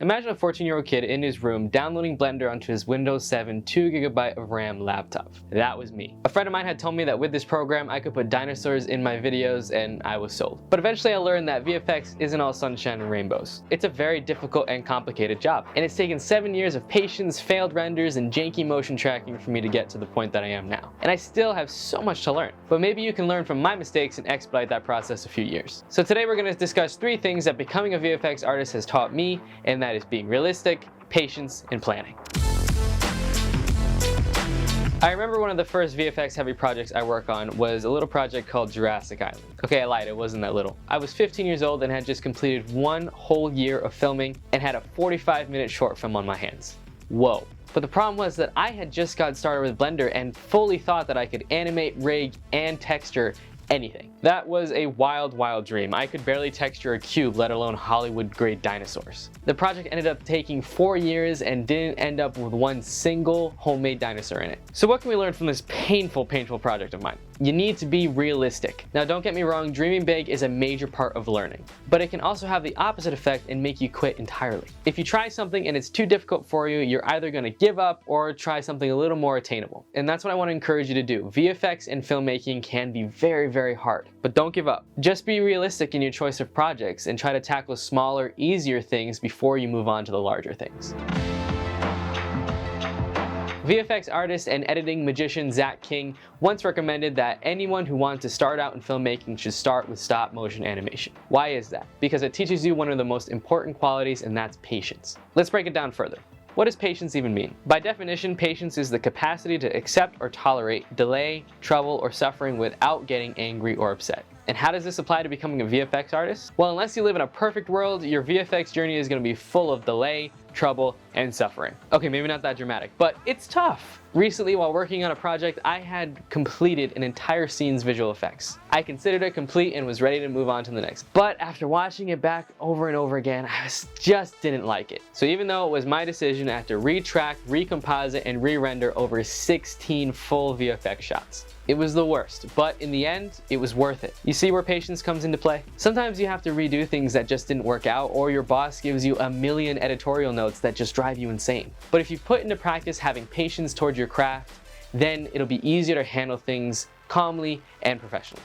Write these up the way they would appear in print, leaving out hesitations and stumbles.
Imagine a 14-year-old kid in his room downloading Blender onto his Windows 7 2GB of RAM laptop. That was me. A friend of mine had told me that with this program I could put dinosaurs in my videos and I was sold. But eventually I learned that VFX isn't all sunshine and rainbows. It's a very difficult and complicated job, and it's taken 7 years of patience, failed renders, and janky motion tracking for me to get to the point that I am now. And I still have so much to learn. But maybe you can learn from my mistakes and expedite that process a few years. So today we're going to discuss 3 things that becoming a VFX artist has taught me, and that is being realistic, patience, and planning. I remember one of the first VFX heavy projects I worked on was a little project called Jurassic Island. Okay, I lied, it wasn't that little. I was 15 years old and had just completed 1 whole year of filming and had a 45-minute short film on my hands. Whoa. But the problem was that I had just got started with Blender and fully thought that I could animate, rig, and texture anything. That was a wild, wild dream. I could barely texture a cube, let alone Hollywood-grade dinosaurs. The project ended up taking 4 years and didn't end up with 1 single homemade dinosaur in it. So what can we learn from this painful project of mine? You need to be realistic. Now don't get me wrong, dreaming big is a major part of learning, but it can also have the opposite effect and make you quit entirely. If you try something and it's too difficult for you, you're either going to give up or try something a little more attainable. And that's what I want to encourage you to do. VFX and filmmaking can be very hard, but don't give up. Just be realistic in your choice of projects and try to tackle smaller, easier things before you move on to the larger things. VFX artist and editing magician Zach King once recommended that anyone who wants to start out in filmmaking should start with stop motion animation. Why is that? Because it teaches you one of the most important qualities, and that's patience. Let's break it down further. What does patience even mean? By definition, patience is the capacity to accept or tolerate delay, trouble, or suffering without getting angry or upset. And how does this apply to becoming a VFX artist? Well, unless you live in a perfect world, your VFX journey is going to be full of delay, trouble, and suffering. Okay, maybe not that dramatic, but it's tough. Recently, while working on a project, I had completed an entire scene's visual effects. I considered it complete and was ready to move on to the next. But after watching it back over and over again, I just didn't like it. So even though it was my decision, I had to retrack, recomposite, and re-render over 16 full VFX shots. It was the worst, but in the end, it was worth it. You see where patience comes into play? Sometimes you have to redo things that just didn't work out, or your boss gives you a million editorial notes that just drive you insane. But if you put into practice having patience towards your craft, then it'll be easier to handle things calmly and professionally.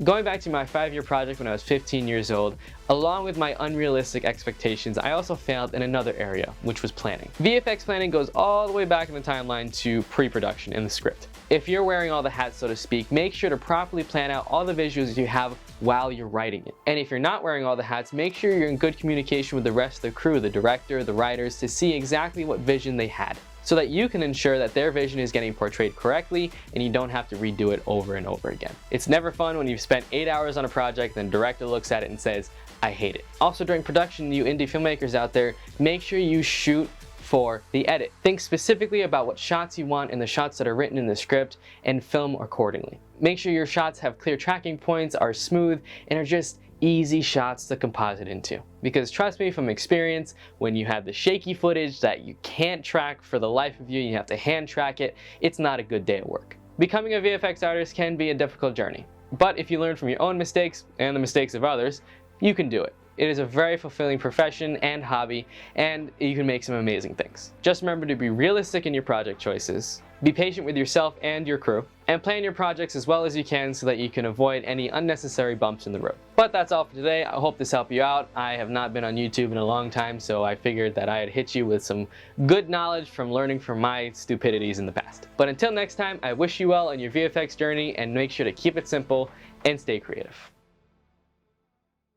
Going back to my 5-year project when I was 15 years old, along with my unrealistic expectations, I also failed in another area, which was planning. VFX planning goes all the way back in the timeline to pre-production in the script. If you're wearing all the hats, so to speak, make sure to properly plan out all the visuals you have while you're writing it. And if you're not wearing all the hats, make sure you're in good communication with the rest of the crew, the director, the writers, to see exactly what vision they had, so that you can ensure that their vision is getting portrayed correctly and you don't have to redo it over and over again. It's never fun when you've spent 8 hours on a project and the director looks at it and says, "I hate it." Also, during production, you indie filmmakers out there, make sure you shoot for the edit. Think specifically about what shots you want in the shots that are written in the script and film accordingly. Make sure your shots have clear tracking points, are smooth, and are just easy shots to composite into. Because trust me from experience, when you have the shaky footage that you can't track for the life of you, you have to hand track it, it's not a good day at work. Becoming a VFX artist can be a difficult journey, but if you learn from your own mistakes and the mistakes of others, you can do it. It is a very fulfilling profession and hobby, and you can make some amazing things. Just remember to be realistic in your project choices, be patient with yourself and your crew, and plan your projects as well as you can so that you can avoid any unnecessary bumps in the road. But that's all for today. I hope this helped you out. I have not been on YouTube in a long time, so I figured that I'd hit you with some good knowledge from learning from my stupidities in the past. But until next time, I wish you well on your VFX journey, and make sure to keep it simple and stay creative.